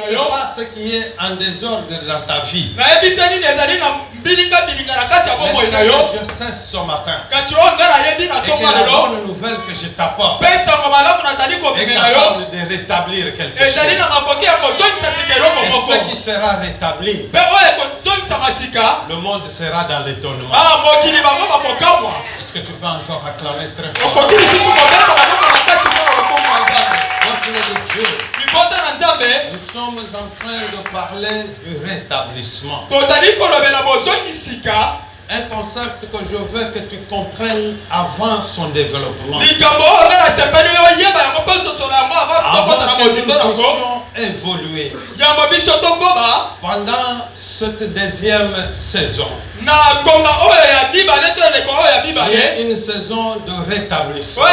C'est pas ce qui est en désordre dans ta vie. Mais c'est que je sais ce matin. Et que la bonne nouvelle que je t'apporte est capable de rétablir quelque chose. Et ce qui sera rétabli, le monde sera dans l'étonnement. Est-ce que tu peux encore acclamer très fort? Peuple de Dieu, nous sommes en train de parler du rétablissement. Un concept que je veux que tu comprennes avant son développement. Avant que nous puissions évoluer pendant cette deuxième saison. Il y a une saison de rétablissement.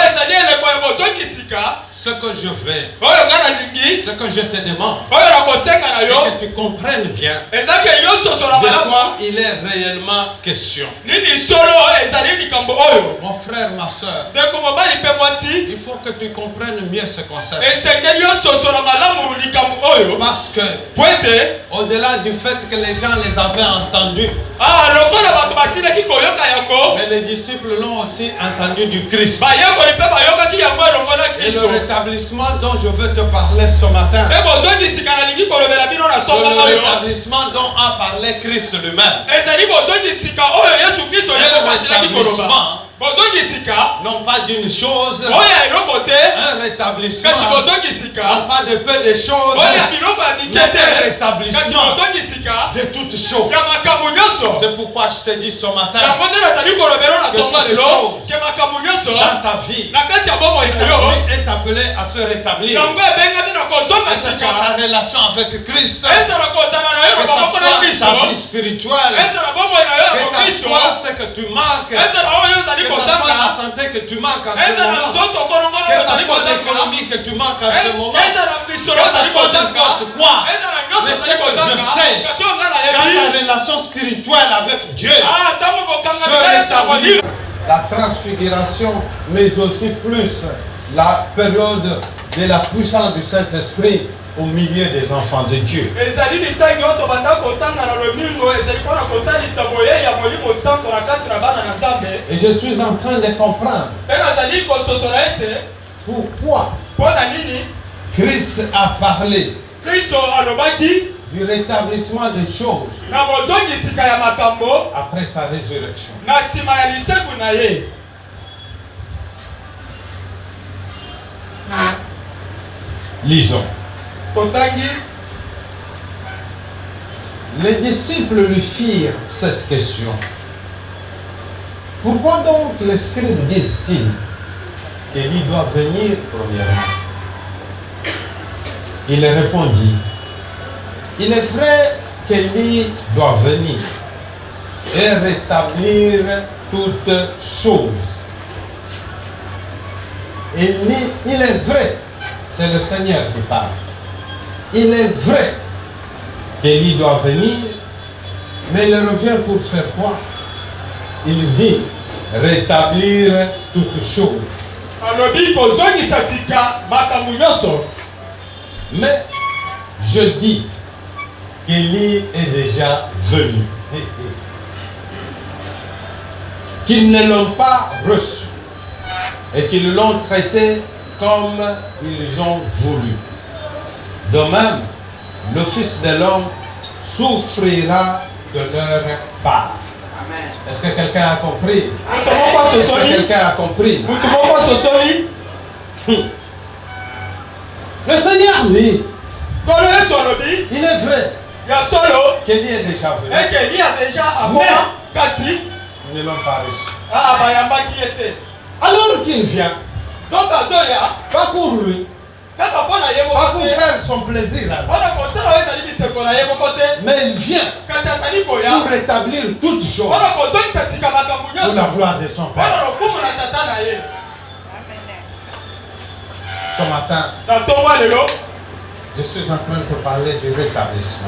Ce que je fais, ce que je te demande, et que tu comprennes bien de quoi il est réellement question. Mon frère, ma soeur, il faut que tu comprennes mieux ce concept. Parce que, au-delà du fait que les gens les avaient entendus, mais les disciples l'ont aussi entendu du Christ. Et le rétablissement dont je veux te parler ce matin, c'est le rétablissement dont a parlé Christ lui-même. Et le rétablissement, non pas d'une chose, un rétablissement, non pas de peu de choses, mais un rétablissement de toutes choses. C'est pourquoi je te dis ce matin que toutes choses dans ta vie est appelée à se rétablir. Que ce soit ta relation avec Christ, que ce soit ta vie spirituelle, que ce soit ce que tu manques, que ce soit la santé que tu manques en ce moment, que ce soit l'économie que tu manques en ce moment, que ce soit n'importe quoi. Mais ce que je sais, quand ta relation spirituelle avec Dieu se rétablit, la transfiguration, mais aussi plus la période de la puissance du Saint-Esprit au milieu des enfants de Dieu. Et je suis en train de comprendre pourquoi Christ a parlé du rétablissement des choses après sa résurrection. Lisons. Les disciples lui firent cette question. Pourquoi donc les scribes disent-ils qu'Élie doit venir premièrement? Il répondit, il est vrai qu'Élie doit venir et rétablir toutes choses. Il est vrai, c'est le Seigneur qui parle. Il est vrai qu'Élie doit venir, mais il revient pour faire quoi? Il dit rétablir toutes choses. Mais je dis qu'Élie est déjà venu, qu'ils ne l'ont pas reçu et qu'ils l'ont traité comme ils ont voulu. De même, le Fils de l'homme souffrira de leur part. Amen. Est-ce que quelqu'un a compris? Est-ce que quelqu'un a compris? Le Seigneur dit, il est vrai qu'Élie est déjà venu, mais ils ne l'ont pas reçu. Alors qu'il vient, pas pour lui, pas pour faire son plaisir, mais il vient pour rétablir toutes choses pour la gloire de son Père. Ce matin, je suis en train de te parler du rétablissement.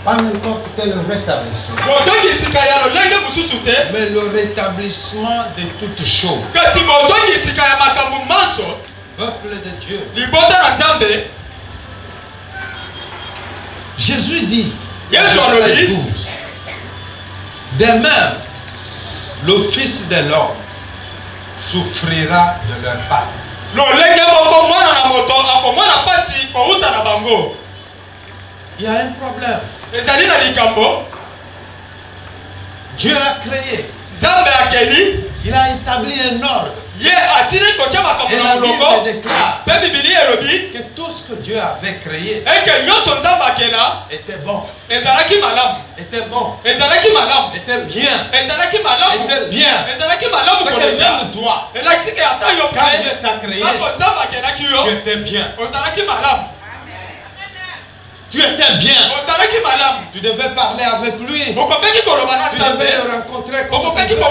Pas n'importe quel rétablissement, mais le rétablissement de toutes choses. Peuple de Dieu. Jésus dit, verset 12, de même, le Fils de l'homme souffrira de leur part. Il y a un problème. Dieu a créé. Il a établi un ordre. Et la Bible déclare que tout ce que Dieu avait créé était bon. Était bon. Était bien. C'est que même toi, quand Dieu t'a créé, tu étais bien. Tu étais bien. Tu devais parler avec lui. Tu devais le rencontrer comme tu veux.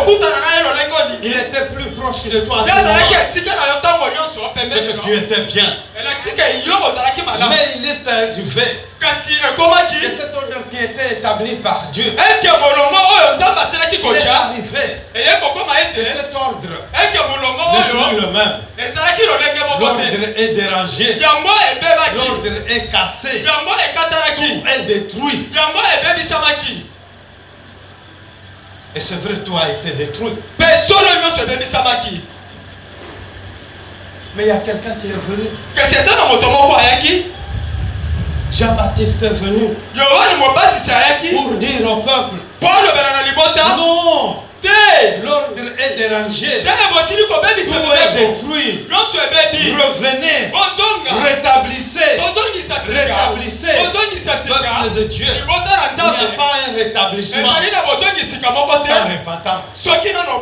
Il était plus proche de toi. C'est que tu étais bien. Mais il est arrivé que cet ordre qui était établi par Dieu, il est arrivé que cet ordre n'est plus le même. L'ordre est dérangé. L'ordre est cassé. Tout est détruit. Et c'est vrai, tout a été détruit. Mais il y a quelqu'un qui est venu. Jean-Baptiste est venu pour dire au peuple, non, l'ordre est dérangé, tout est détruit, revenez, rétablissez, peuple de Dieu. Il n'y a pas un rétablissement sans repentance.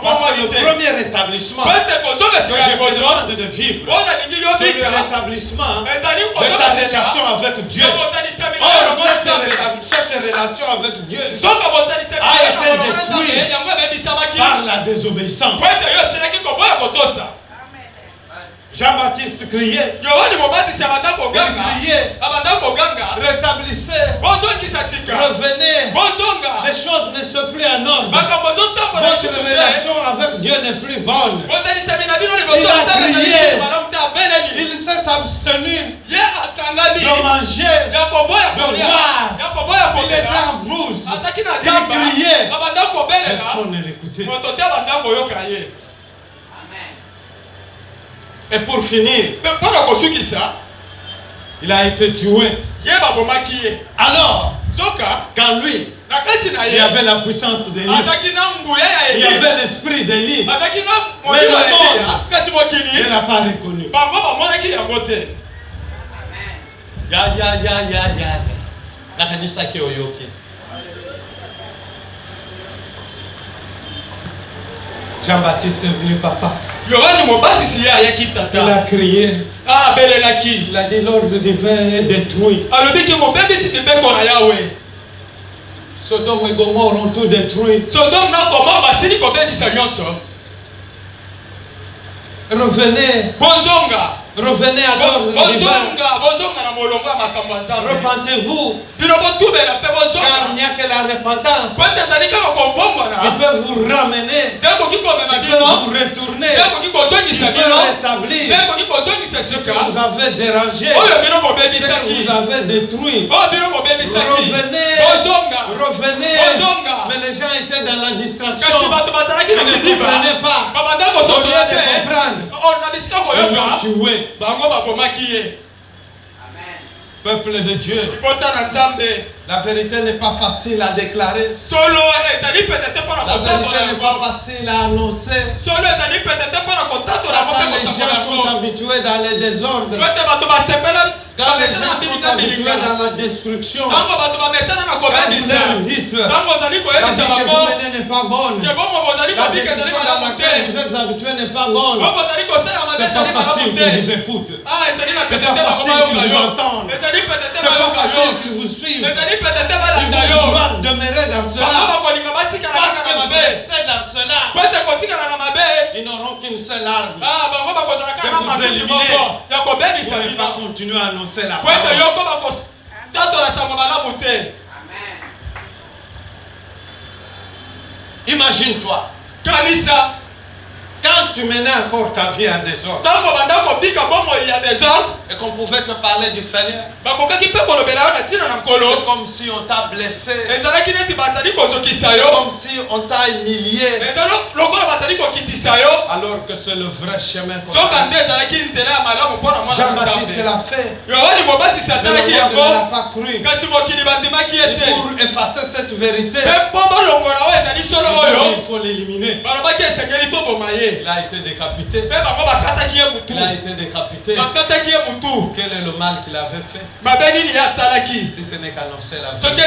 Parce que le premier rétablissement que j'ai besoin de vivre, c'est le rétablissement de ta relation avec Dieu. Or, cette relation avec Dieu a été détruite par la désobéissance. Jean-Baptiste criait. Il criait. Rétablissez. Revenez. Les choses ne sont plus en ordre. Votre relation avec Dieu n'est plus bonne. Il a crié. Il s'est abstenu de manger, de boire. Il était en brousse. Il criait. Personne ne l'écoutait. Et pour finir, il a été tué. Alors, quand lui, il y avait la puissance de l'île, il y avait l'esprit de l'île, mais le monde ne l'a pas reconnu. Jean-Baptiste est venu, papa. Il a crié. Il a dit l'ordre divin est détruit. Sodome et Gomorrhe ont tout détruit. Revenez. Revenez à l'ordre divin. Repentez-vous. Car il n'y a que la repentance qui peut vous ramener, qui peut vous retourner, qui peut rétablir ce que vous avez dérangé, ce que vous avez détruit. Revenez. Mais les gens étaient dans la distraction. Ils ne comprenaient pas. Au lieu de comprendre, ils l'ont tué. Peuple de Dieu, la vérité n'est pas facile à déclarer. La vérité n'est pas facile à annoncer. Quand les gens sont habitués dans les désordres, quand les gens sont habitués dans la destruction, quand vous leur dites la vie que vous menez n'est pas bonne, la décision dans laquelle vous êtes choses habituelles n'est pas bonne. C'est pas facile qu'ils vous écoutent. C'est pas facile qu'ils vous entendent. C'est pas facile qu'ils vous suivent. Ils vont vouloir demeurer dans cela. Parce que vous restez dans cela. Ils n'auront qu'une seule arme. Que vous éliminez. Pour ne pas continuer à annoncer la parole. Imagine-toi. Quand tu menais encore ta vie en désordre et qu'on pouvait te parler du Seigneur, c'est comme si on t'a blessé, c'est comme si on t'a humilié, alors que c'est le vrai chemin. Jean-Baptiste l'a fait, mais le monde ne l'a pas cru. Et pour effacer cette vérité, il faut l'éliminer. Il a été décapité. Il a été décapité. Quel est le mal qu'il avait fait? Si ce n'est qu'annoncer la vérité.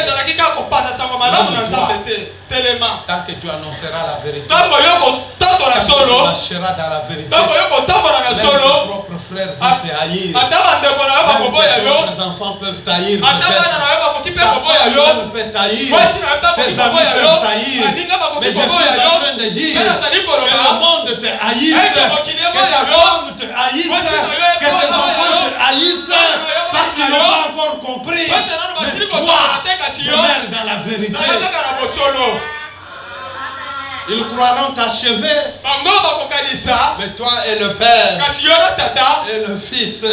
Tant que tu annonceras la vérité, tant que tu marcheras dans la vérité, même tes propres frères vont te haïr. Même tes propres enfants peuvent t'haïr. Ta femme peut t'haïr. Tes amis peuvent t'haïr. Mais je suis en train de dire que le monde te haïsse, que ta femme te haïsse, que tes enfants te haïssent, parce qu'ils n'ont pas encore compris. Mais toi, demeure dans la vérité. Ils croiront t'achever, mais toi et le Père et le Fils,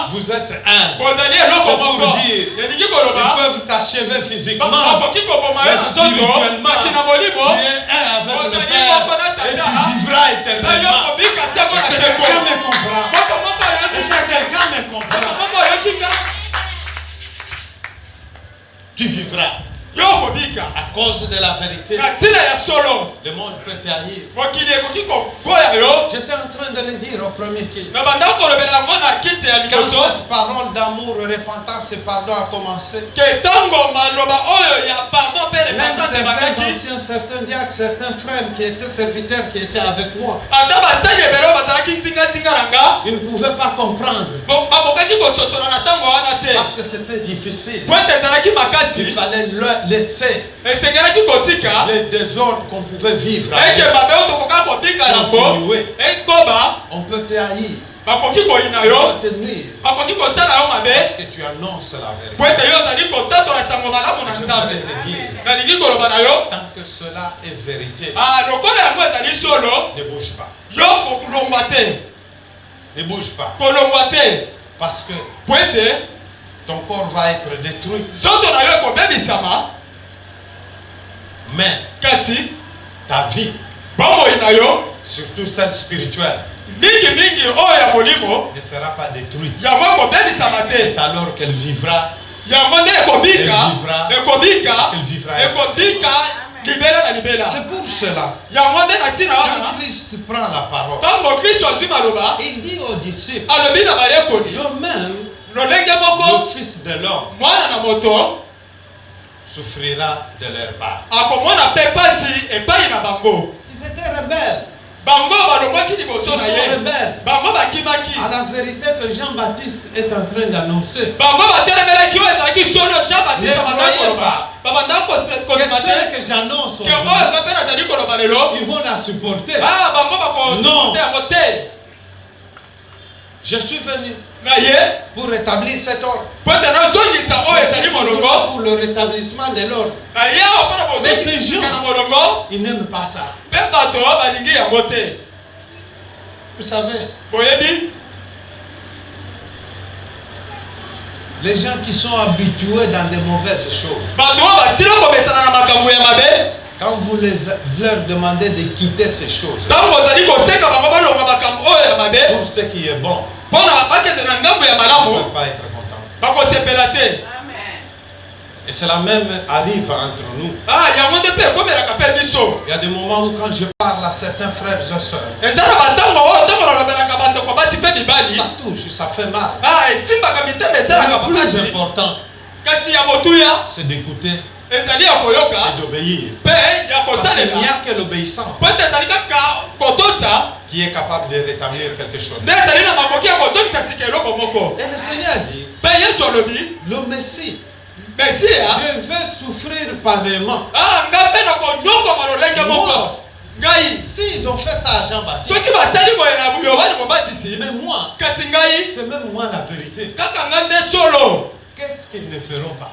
vous êtes un. C'est pour dire, ils peuvent t'achever physiquement, mais spirituellement, tu es un avec le Père et tu vivras éternellement. Est-ce que quelqu'un me comprend? Est-ce que quelqu'un me comprend? Tu vivras. À cause de la vérité, le monde peut t'haïr. J'étais en train de le dire au premier culte. Quand cette parole d'amour, repentance et pardon a commencé, même certains anciens, certains diacres, certains frères qui étaient serviteurs, qui étaient avec moi, ils ne pouvaient pas comprendre. Parce que c'était difficile. Il fallait laisser les désordres qu'on pouvait vivre. Continuer. On peut te haïr. On peut te nuire. Parce que tu annonces la vérité. Je voudrais te dire, tant que cela est vérité, ne bouge pas. Ne bouge pas. Parce que ton corps va être détruit. Mais ta vie, surtout celle spirituelle, ne sera pas détruite. C'est alors qu'elle vivra. C'est pour cela, quand Christ prend la parole, il dit aux disciples, de même, le Fils de l'homme souffrira de leur part. Ils étaient rebelles. Ils sont rebelles à la vérité que Jean-Baptiste est en train d'annoncer. Ne croyez pas que celle que j'annonce aujourd'hui, ils vont la supporter. Non. Je suis venu pour rétablir cet ordre. Pour le rétablissement de l'ordre. Mais ces gens, ils n'aiment pas ça. Vous savez, les gens qui sont habitués dans de mauvaises choses, quand vous leur demandez de quitter ces choses pour ce qui est bon, ils ne peuvent pas être contents. Et cela même arrive entre nous. Il y a des moments où quand je parle à certains frères et sœurs, ça touche, ça fait mal. Le plus important, c'est d'écouter d'obéir. Parce qu'il n'y a que l'obéissance qui est capable de rétablir quelque chose. Et le Seigneur dit, le Messie devait souffrir pareillement. S'ils ont fait ça à Jean-Baptiste, mais moi, c'est même moi la vérité. Qu'est-ce qu'ils ne feront pas?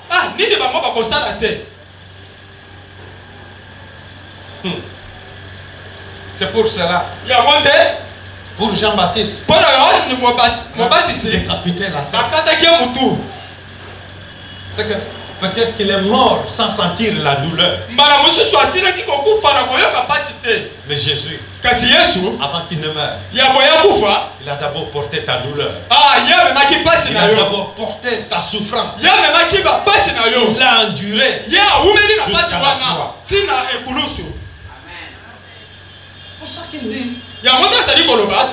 C'est pour cela. Pour Jean-Baptiste, décapiter la tête. C'est que peut-être qu'il est mort sans sentir la douleur. Mais Jésus, avant qu'il ne meure, il a d'abord porté ta douleur. Il a d'abord porté ta souffrance. Il l'a enduré jusqu'à la croix. C'est pour ça qu'il dit, cet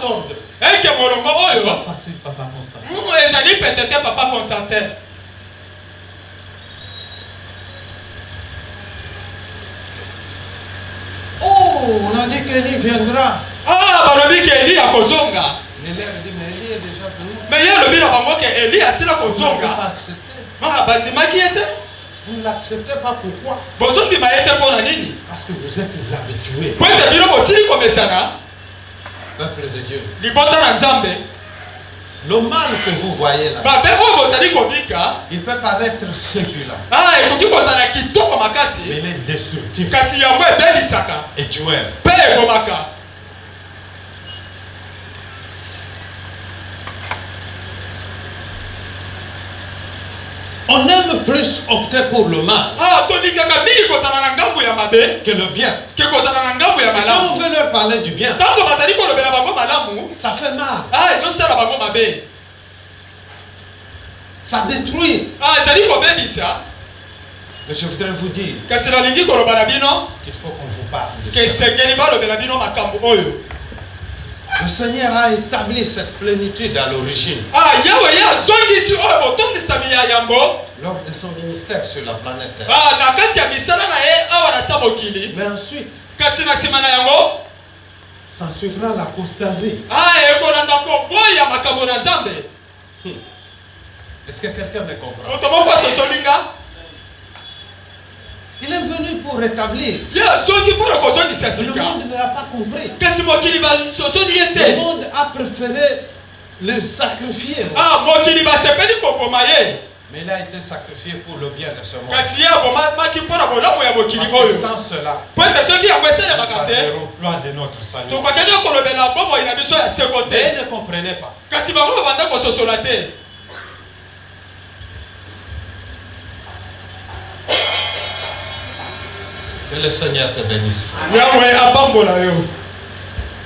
ordre, c'est pas facile, Papa Constantin. Oh, on a dit qu'Élie viendra. Mais Élie dit, mais Élie est déjà venu. Mais il y a le bilan qu'Élie a pas accepté. Vous ne l'acceptez pas, pourquoi? Parce que vous êtes habitués. Peuple de Dieu. Le mal que vous voyez là, il peut paraître sécular, mais il est destructif et tueur. On aime plus opter pour le mal que le bien. Et quand on veut leur parler du bien, ça fait mal. Ça détruit. Mais je voudrais vous dire qu'il faut qu'on vous parle de ça. Le Seigneur a établi cette plénitude à l'origine lors de son ministère sur la planète Terre. Mais ensuite, s'en suivra l'apostasie. Est-ce que quelqu'un me comprend? Il est venu pour rétablir. Le monde ne l'a pas compris. Le monde a préféré le sacrifier aussi. Mais il a été sacrifié pour le bien de ce monde. Parce que sans cela, nous ne parlerons pas de notre salut. Mais ils ne comprenaient pas. Que le Seigneur te bénisse.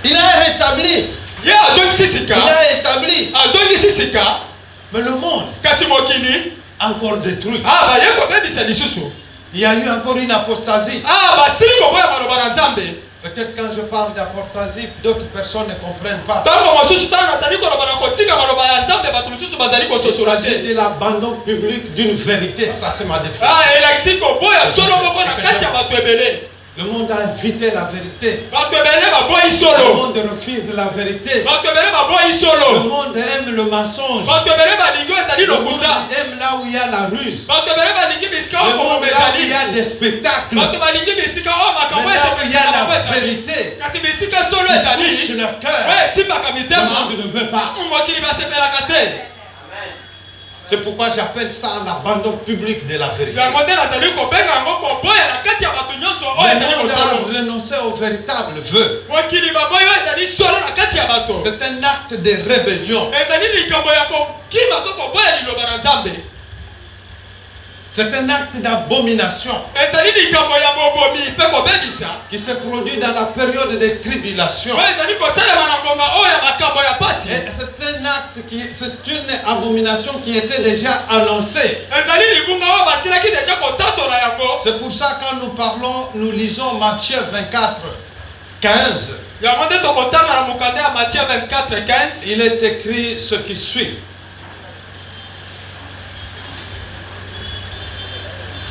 Il a rétabli. Il a établi. Mais le monde, encore détruit. Il y a eu encore une apostasie. Peut-être quand je parle d'apostasie, d'autres personnes ne comprennent pas. Il s'agit de l'abandon public d'une vérité. Ça, c'est ma définition. Le monde a invité la vérité. Le monde refuse la vérité. Le monde aime le mensonge. Le monde aime là où il y a la ruse. Le monde là où il y a des spectacles. Mais là où il y a la vérité, qui touche le cœur, le monde ne veut pas. C'est pourquoi j'appelle ça l'abandon public de la vérité. Le monde a renoncé au véritable vœu. C'est un acte de rébellion. C'est un acte d'abomination qui se produit dans la période de tribulation. C'est un acte c'est une abomination qui était déjà annoncée. C'est pour ça quand nous parlons, nous lisons Matthieu 24, 15. Il est écrit ce qui suit.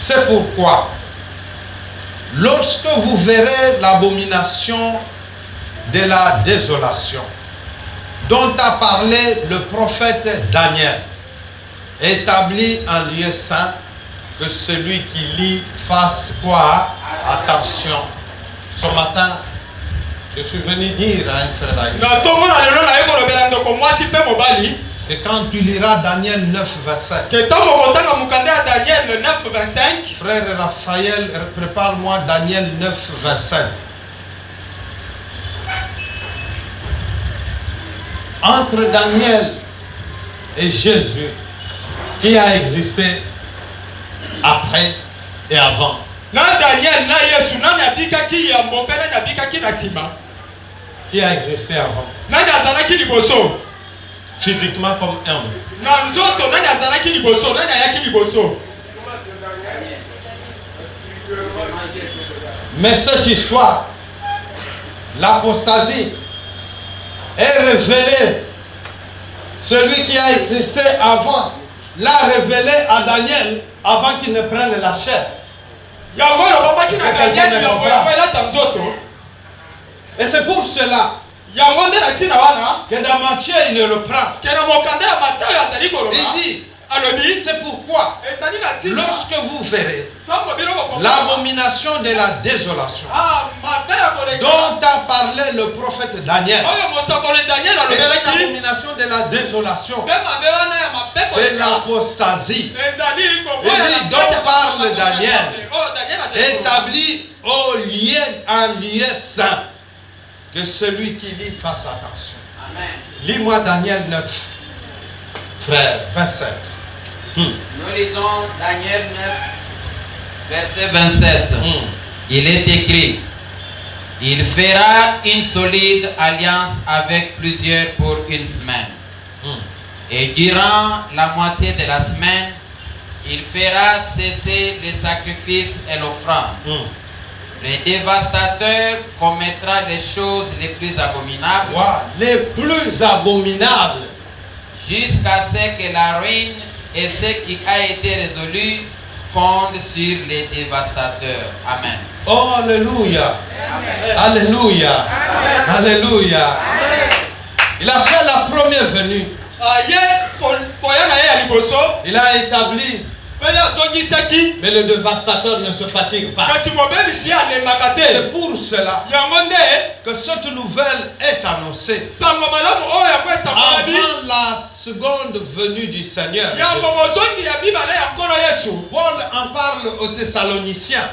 C'est pourquoi Lorsque vous verrez l'abomination de la désolation dont a parlé le prophète Daniel, établi en lieu saint, que celui qui lit fasse quoi? Attention. Ce matin, je suis venu dire à un frère que quand tu liras Daniel 9, 27, frère Raphaël, prépare-moi Daniel 9, 27. Entre Daniel et Jésus, qui a existé après et avant? Qui a existé avant? Physiquement comme homme. Mais cette histoire, l'apostasie, est révélée. Celui qui a existé avant l'a révélé à Daniel avant qu'il ne prenne la chair. Et c'est pour cela que dans Matthieu il le reprend. Il dit, c'est pourquoi lorsque vous verrez l'abomination de la désolation dont a parlé le prophète Daniel, et cette abomination de la désolation, c'est l'apostasie. Il dit, dont parle Daniel, établi en lieu saint, que celui qui lit fasse attention. Lis-moi Daniel 9, frère, 27. Nous lisons Daniel 9, verset 27. Il est écrit, il fera une solide alliance avec plusieurs pour une semaine. Et durant la moitié de la semaine, il fera cesser les sacrifices et l'offrande. Le dévastateur commettra les choses les plus abominables. Les plus abominables. Jusqu'à ce que la ruine et ce qui a été résolu fondent sur les dévastateurs. Amen. Oh, alléluia. Alléluia. Alléluia. Il a fait la première venue. Il a établi. Mais le dévastateur ne se fatigue pas. C'est pour cela que cette nouvelle est annoncée avant la seconde venue du Seigneur. Paul en parle aux Thessaloniciens.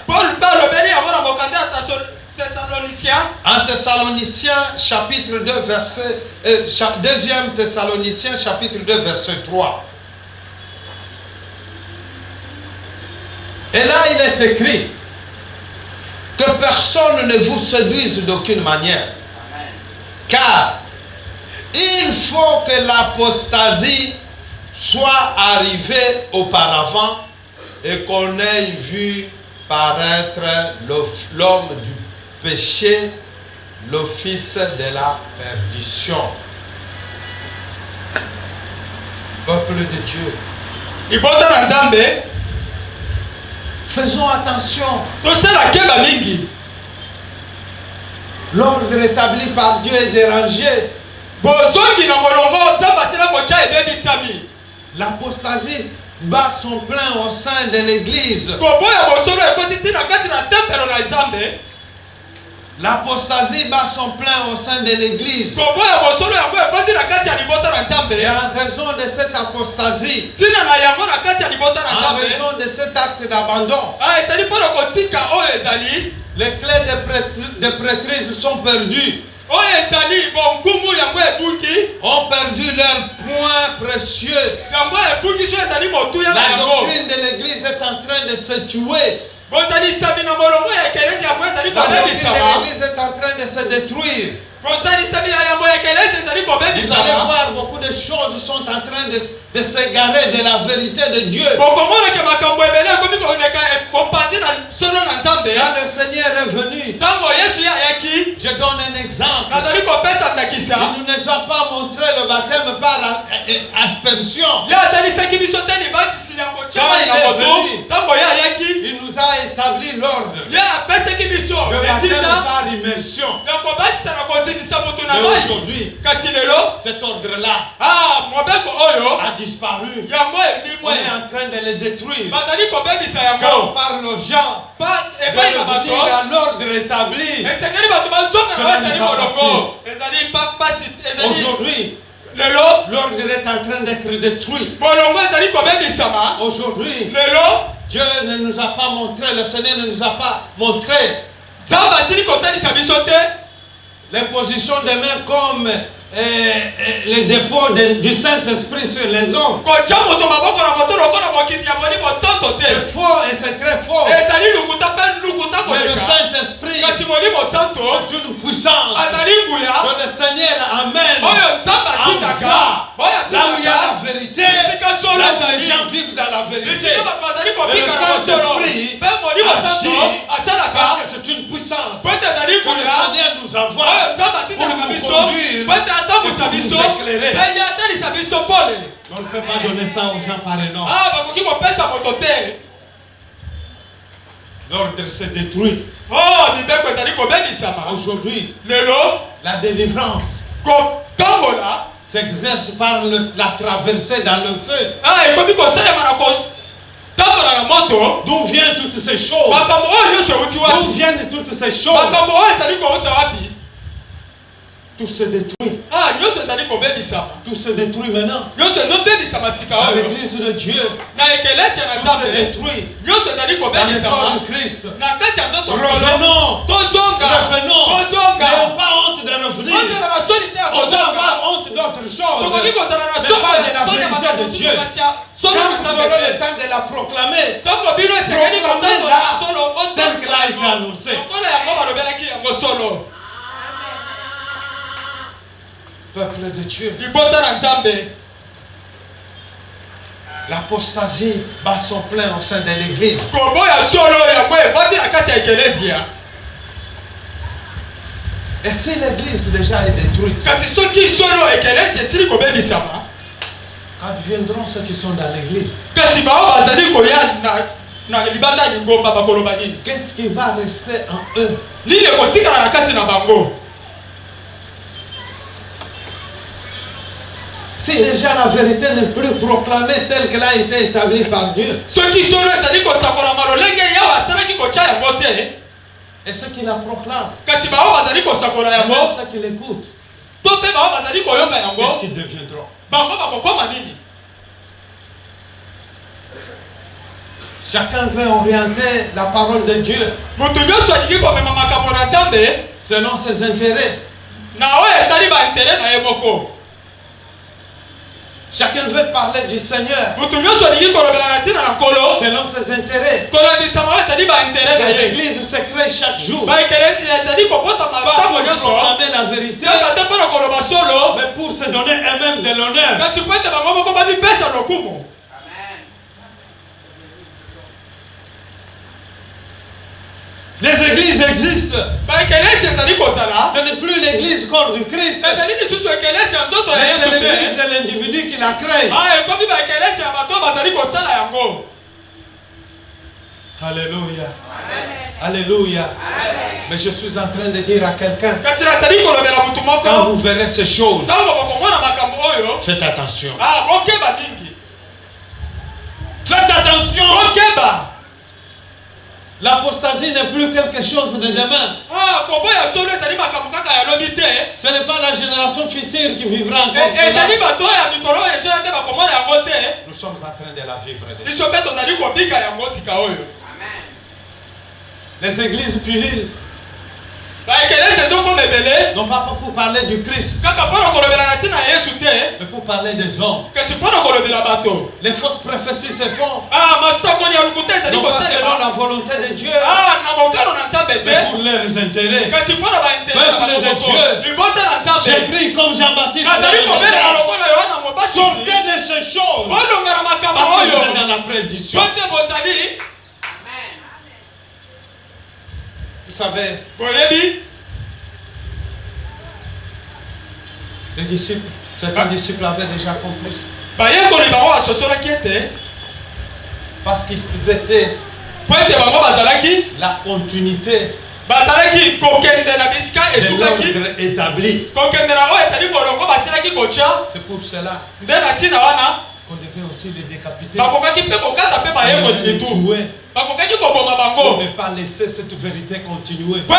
En Thessaloniciens chapitre 2 verset 2e Thessaloniciens chapitre 2 verset 3. Et là, il est écrit que personne ne vous séduise d'aucune manière. Car il faut que l'apostasie soit arrivée auparavant et qu'on ait vu paraître l'homme du péché, le fils de la perdition. Peuple de Dieu. Faisons attention. L'ordre établi par Dieu est dérangé. L'apostasie bat son plein au sein de l'église. L'apostasie bat son plein au sein de l'église. Et en raison de cette apostasie, en raison de cet acte d'abandon, les clés de prêtrise sont perdues. Ont perdu leur point précieux. La doctrine de l'église est en train de se tuer. La doctrine de l'église est en train de se détruire. Vous allez voir, beaucoup de choses sont en train de s'égarer de la vérité de Dieu. Quand le Seigneur est venu, je donne un exemple. Il ne nous a pas montré le baptême par aspersion. Quand il est venu, il nous a établi l'ordre de baptême par immersion. Mais aujourd'hui, cet ordre-là a disparu. On est en train de le détruire. Quand on parle aux gens de revenir à l'ordre établi, cela n'est pas facile. Aujourd'hui, l'ordre est en train d'être détruit. Aujourd'hui, Dieu ne nous a pas montré, le Seigneur ne nous a pas montré l'imposition des mains comme le dépôt du Saint-Esprit sur les hommes. C'est faux et c'est très faux. Mais le Saint-Esprit, c'est une puissance que le Seigneur amène en foi. Là où il y a la vérité, là où les gens vivent dans la vérité. Et le Saint-Esprit agit parce que c'est une puissance que le Seigneur nous envoie pour nous conduire, pour nous éclairer. On ne peut pas donner ça aux gens par énorme. L'ordre s'est détruit. Aujourd'hui, la délivrance s'exerce par la traversée dans le feu. D'où viennent toutes ces choses? D'où viennent toutes ces choses? Tout se détruit. Tout se détruit maintenant. Dans l'église de Dieu, tout se détruit. Dans le corps du Christ. Revenons. N'ayons pas honte de revenir. On doit avoir honte d'autre chose, mais pas de la vérité de Dieu. Quand vous aurez le temps de la proclamer, proclamez-la telle qu'elle a été annoncée. Peuple de Dieu, l'apostasie bat son plein au sein de l'église. Et si l'église déjà est détruite, quand viendront ceux qui sont dans l'église, qu'est-ce qui va rester en eux? Si déjà la vérité n'est plus proclamée telle qu'elle a été établie par Dieu, et ceux qui la proclament, et ceux qui l'écoutent, qu'est-ce qu'ils deviendront? Chacun veut orienter la parole de Dieu selon ses intérêts. Chacun veut parler du Seigneur selon ses intérêts. Les églises se créent chaque jour, pas pour proclamer la vérité, mais pour se donner eux-mêmes de l'honneur. Les églises existent. Ce n'est plus l'église corps du Christ, mais c'est l'église de l'individu qui l'a créée. Alléluia. Alléluia. Mais je suis en train de dire à quelqu'un, quand vous verrez ces choses, faites attention. Faites attention. L'apostasie n'est plus quelque chose de demain. Ce n'est pas la génération future qui vivra encore. Nous sommes en train de la vivre déjà. Les églises pullulent. Non pas pour parler du Christ, mais pour parler des hommes. Les fausses prophéties se font, non pas selon la volonté de Dieu, mais pour leurs intérêts. Peuple de Dieu, j'écris comme Jean-Baptiste, sortez de ces choses, parce que vous êtes dans la prédiction. Vous savez, les disciples, certains disciples avaient déjà compris. Parce qu'ils étaient la continuité de l'ordre établi. C'est pour cela qu'on devait aussi les décapiter. Les tuer. Pour ne pas laisser cette vérité continuer. Je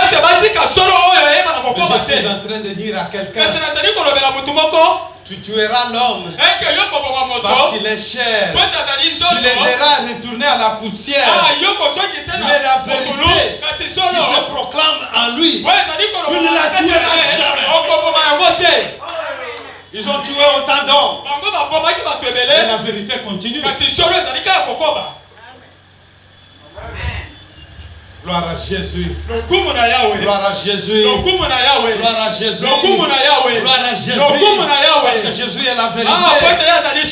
suis en train de dire à quelqu'un, tu tueras l'homme parce qu'il est cher. Tu l'aideras à retourner à la poussière. Mais la vérité qui se proclame en lui, tu ne la tueras jamais. Ils ont tué autant d'hommes. Mais la vérité continue. Gloire à Jésus. Gloire à Jésus. Gloire à Jésus. Gloire à Jésus. Parce que Jésus est la vérité.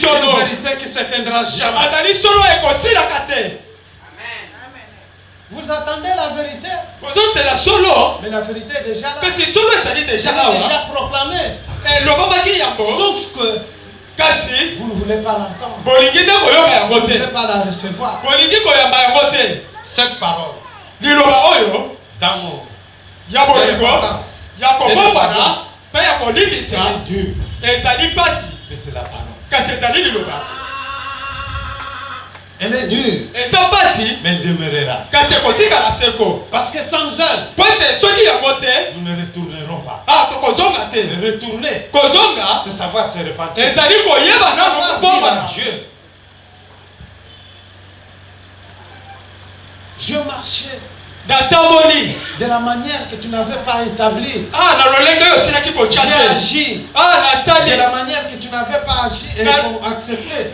Une vérité qui ne s'éteindra jamais. Vous attendez la vérité. Mais la vérité est déjà là. Elle est déjà proclamée. Sauf que vous ne voulez pas l'entendre. Vous ne voulez pas la recevoir. Cette parole d'amour, d'importance, elle est dure. Mais c'est la parole. Elle est dure, mais elle demeurera. Parce que sans elle, nous ne retournerons pas. Mais retourner, c'est savoir se repentir. Savoir dire à Dieu. Je marchais de la manière que tu n'avais pas établie. J'ai agi de la manière que tu n'avais pas agi et accepté.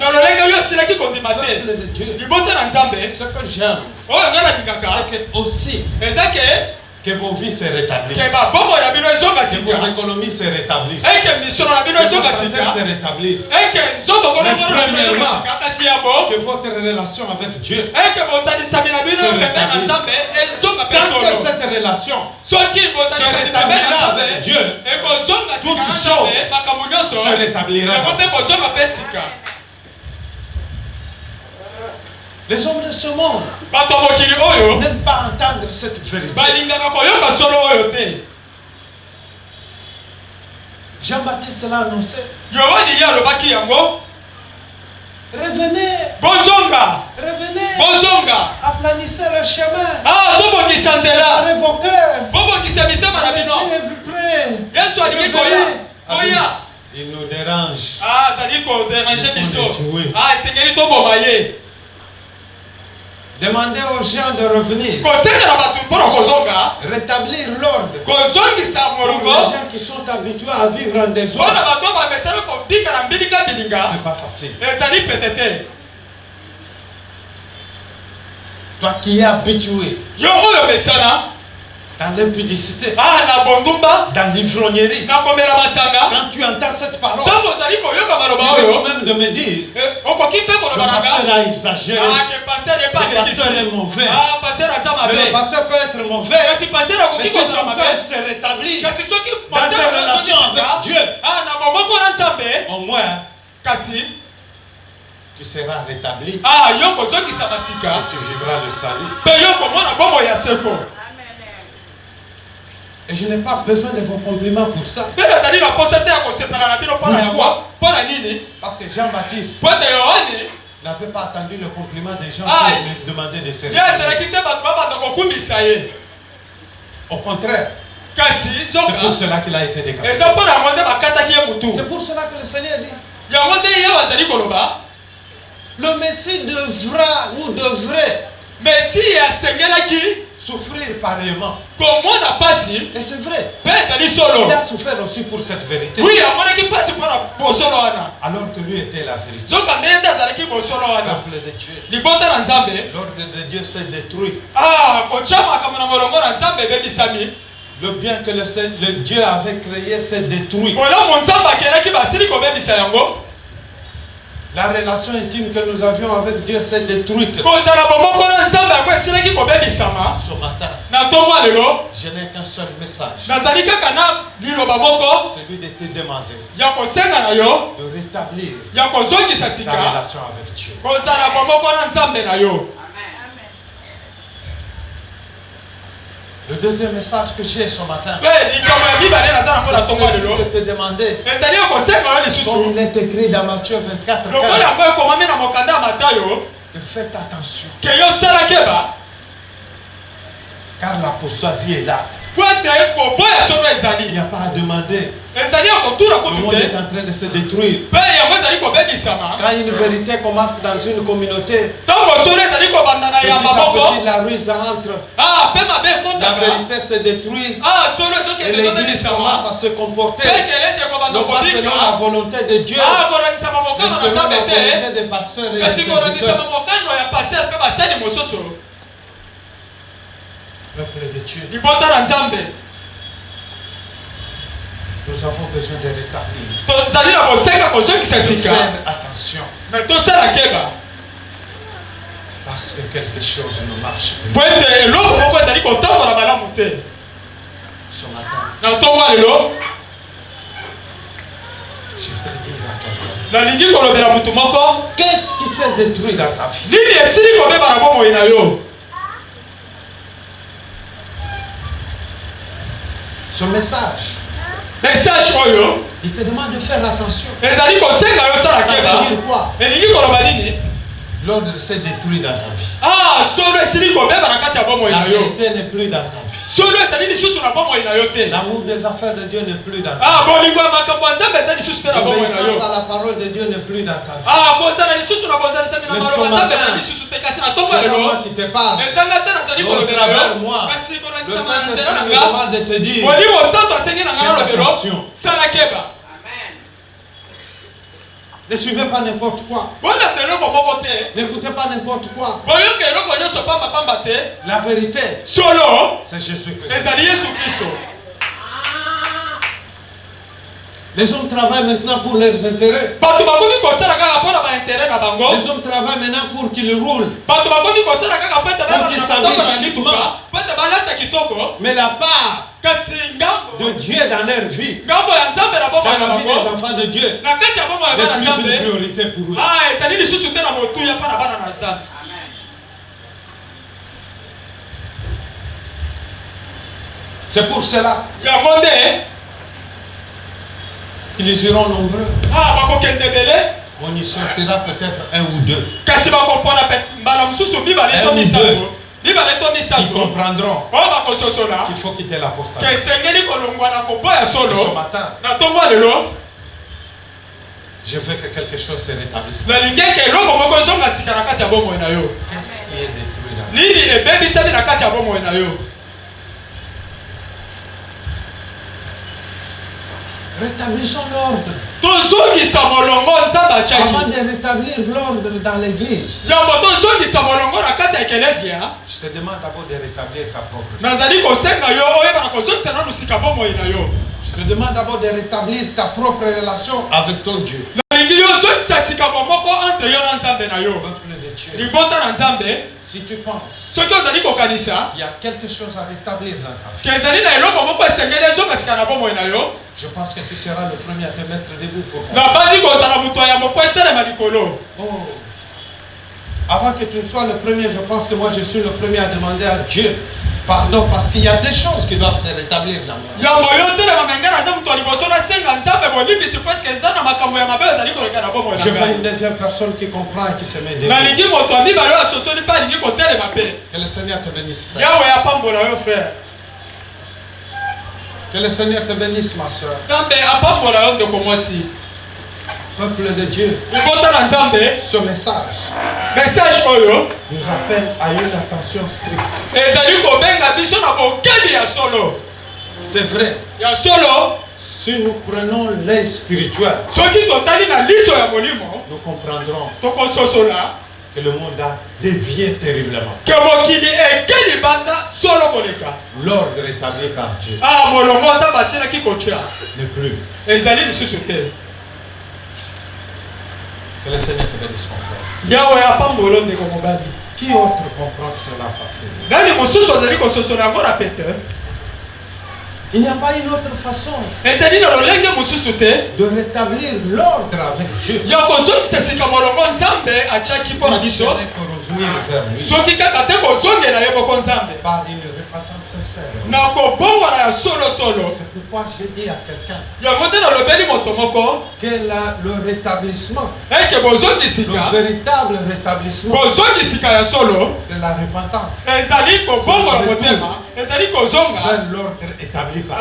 Peuple de Dieu. Ce que j'aime, c'est que aussi que vos vies se rétablissent. Que vos économies se rétablissent. Que vos santé se rétablissent. Mais premièrement, que votre relation avec Dieu se rétablisse. Tant que cette relation se rétablira avec Dieu, toute chose se rétablira. Les hommes de ce monde n'aiment pas entendre cette vérité. Jean-Baptiste l'a annoncé. Revenez. Revenez. Aplanissez le chemin. Allez vos cœurs. Revenez. Il nous dérange. Demandez aux gens de revenir. Rétablir l'ordre. Pour les gens qui sont habitués à vivre en désordre. C'est pas facile. Toi qui es habitué dans l'impudicité, dans l'ivrognerie, quand tu entends cette parole, il faut même de me dire, le pasteur a exagéré, le pasteur est mauvais, mais le pasteur peut être mauvais, mais si ton cœur se rétablit dans tes relations avec Dieu, au moins, tu seras rétabli et tu vivras le salut. Et je n'ai pas besoin de vos compliments pour ça. Pourquoi? Parce que Jean-Baptiste n'avait pas attendu le compliment des gens qui me demandaient de se rétablir. Au contraire, c'est pour cela qu'il a été décapité. C'est pour cela que le Seigneur dit, le Messie devra ou devrait souffrir pareillement. Et c'est vrai. Il a souffert aussi pour cette vérité. Alors que lui était la vérité. Peuple de Dieu. L'ordre de Dieu s'est détruit. Le bien que le Dieu avait créé s'est détruit. La relation intime que nous avions avec Dieu s'est détruite. Ce matin, je n'ai qu'un seul message. Celui de te demander de rétablir ta relation avec Dieu. Le deuxième message que j'ai ce matin, je te demander, comme il est écrit dans Matthieu 24, que faites attention, car la poursuisie est là. Il n'y a pas à demander. Le monde est en train de se détruire. Quand une vérité commence dans une communauté, petit à petit la ruse entre. La vérité se détruit et l'église commence à se comporter non pas selon la volonté de Dieu, mais selon la volonté des pasteurs et des serviteurs. Peuple de Dieu, nous avons besoin de rétablir, de faire attention, parce que quelque chose ne marche plus. Ce matin, je voudrais dire à quelqu'un, qu'est-ce qui s'est détruit dans ta vie? Ce message, il te demande de faire attention. Ça veut dire quoi? L'ordre s'est détruit dans ta vie. La vérité n'est plus dans ta vie. L'amour des affaires de Dieu n'est plus dans ta vie. L'obéissance à la parole de Dieu n'est plus dans ta vie. Mais ce matin, c'est pas moi qui te parle. Au travers moi, le Saint-Esprit me demande de te dire, fais attention. Ne suivez pas n'importe quoi. N'écoutez pas n'importe quoi. La vérité, c'est Jésus-Christ. Les hommes travaillent maintenant pour leurs intérêts. Les hommes travaillent maintenant pour qu'ils roulent, pour qu'ils s'habillent chiquement. Mais la part de Dieu dans leur vie, dans la vie des enfants de Dieu, n'est plus une priorité pour eux. C'est pour cela qu'ils iront nombreux. On y sortira peut-être un ou deux. Ils comprendront qu'il faut quitter l'apostasie. Ce matin, je veux que quelque chose se rétablisse. Qu'est-ce qui est détruit dans rétablissons l'ordre. Avant de rétablir l'ordre dans l'église, je te demande d'abord de rétablir ta propre vie. Je te demande d'abord de rétablir ta propre relation avec ton Dieu. Si tu penses qu'il y a quelque chose à rétablir dans ta vie, je pense que tu seras le premier à te mettre debout pour avant que tu ne sois le premier, je pense que moi je suis le premier à demander à Dieu pardon, parce qu'il y a des choses qui doivent se rétablir dans moi. Je veux une deuxième personne qui comprend et qui se met debout. Que le Seigneur te bénisse, frère. Que le Seigneur te bénisse, ma soeur. Peuple de Dieu, ce message nous appelle à une attention stricte. C'est vrai. Si nous prenons l'œil spirituel, nous comprendrons que le monde a dévié terriblement. L'ordre établi par Dieu n'est plus. Que le Seigneur te bénisse, mon frère. Qui autre comprend cela facilement? Il n'y a pas une autre façon de rétablir l'ordre avec Dieu. Si ce n'est que revenir vers lui par une repentance sincère. C'est pourquoi j'ai dit à quelqu'un que le rétablissement, le véritable rétablissement, c'est la repentance. C'est l'ordre établi par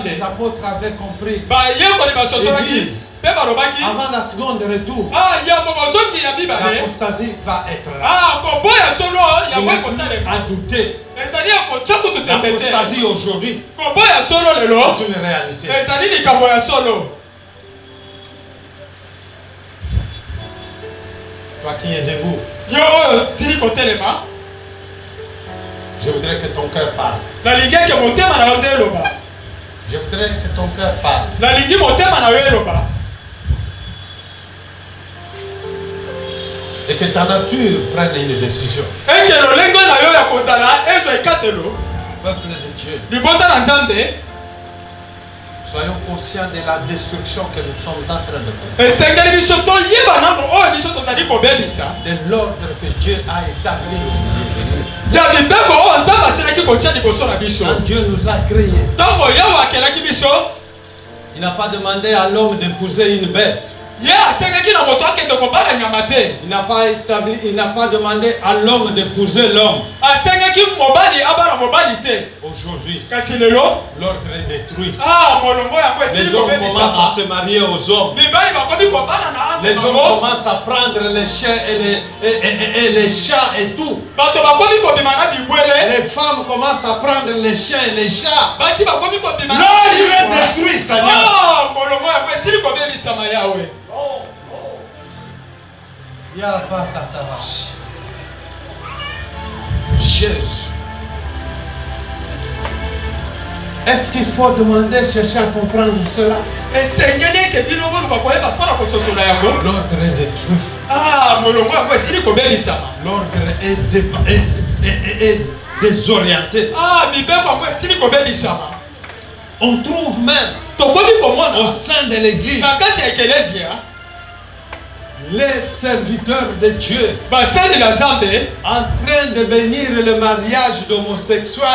les apôtres avaient compris. Ils disent, avant la seconde retour, l'apostasie va être là. Il n'est plus à douter. L'apostasie aujourd'hui, c'est une réalité. Toi qui es debout, je voudrais que ton cœur parle. Je voudrais que ton cœur parle. Et que ta nature prenne une décision. Peuple de Dieu, soyons conscients de la destruction que nous sommes en train de faire. De l'ordre que Dieu a établi. Quand Dieu nous a créés, il n'a pas demandé à l'homme d'épouser une bête. Il n'a pas demandé à l'homme d'épouser l'homme. Aujourd'hui, l'ordre est détruit. Les hommes commencent à se marier aux hommes. Les hommes commencent à prendre les chiens et les chats et tout. Les femmes commencent à prendre les chiens et les chats. L'ordre est détruit, Seigneur. Jésus. Est-ce qu'il faut demander, chercher à comprendre cela? L'ordre est détruit. L'ordre est désorienté. On trouve même au sein de l'église les serviteurs de Dieu en train de bénir le mariage d'homosexuels.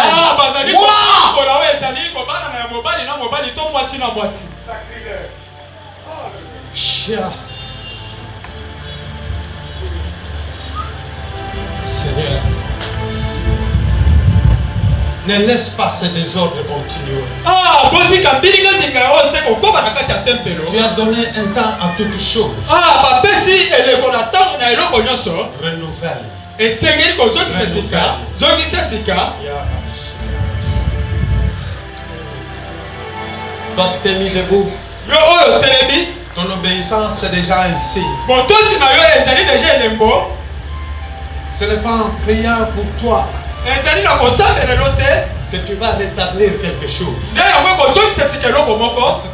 Seigneur, ne laisse pas ce désordre continuer. Tu as donné un temps à toutes choses. Renouvelle. Toi qui t'es mis debout, ton obéissance c'est déjà un signe. Ce n'est pas en priant pour toi que tu vas rétablir quelque chose. C'est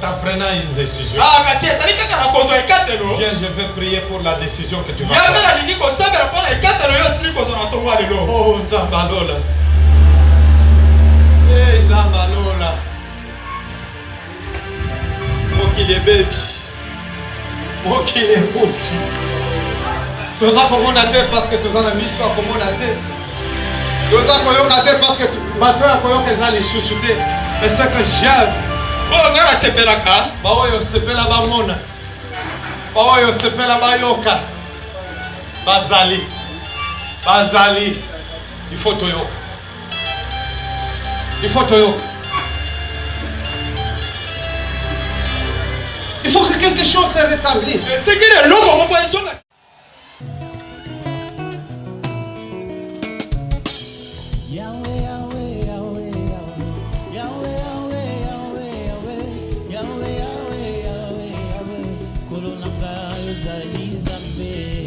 en prenant une décision. Viens, je vais prier pour la décision que tu vas prendre. Oh, Nzambalola. Hey, Nzambalola. Mokili baby. Mokili kofi. Tous ça comme on a fait parce que tous en a mis sur comme on a fait. Tous ça comme on a fait parce que maintenant on a fait les sous-soutés. Mais c'est que j'aime. Oh, on a sepela ka. Bah oui, on sepela ba mona. Bah oui, on sepela ba yoka. Bazali. Il faut to yoka. Il faut que quelque chose se rétablisse. Kolonanga ezali Nzambe.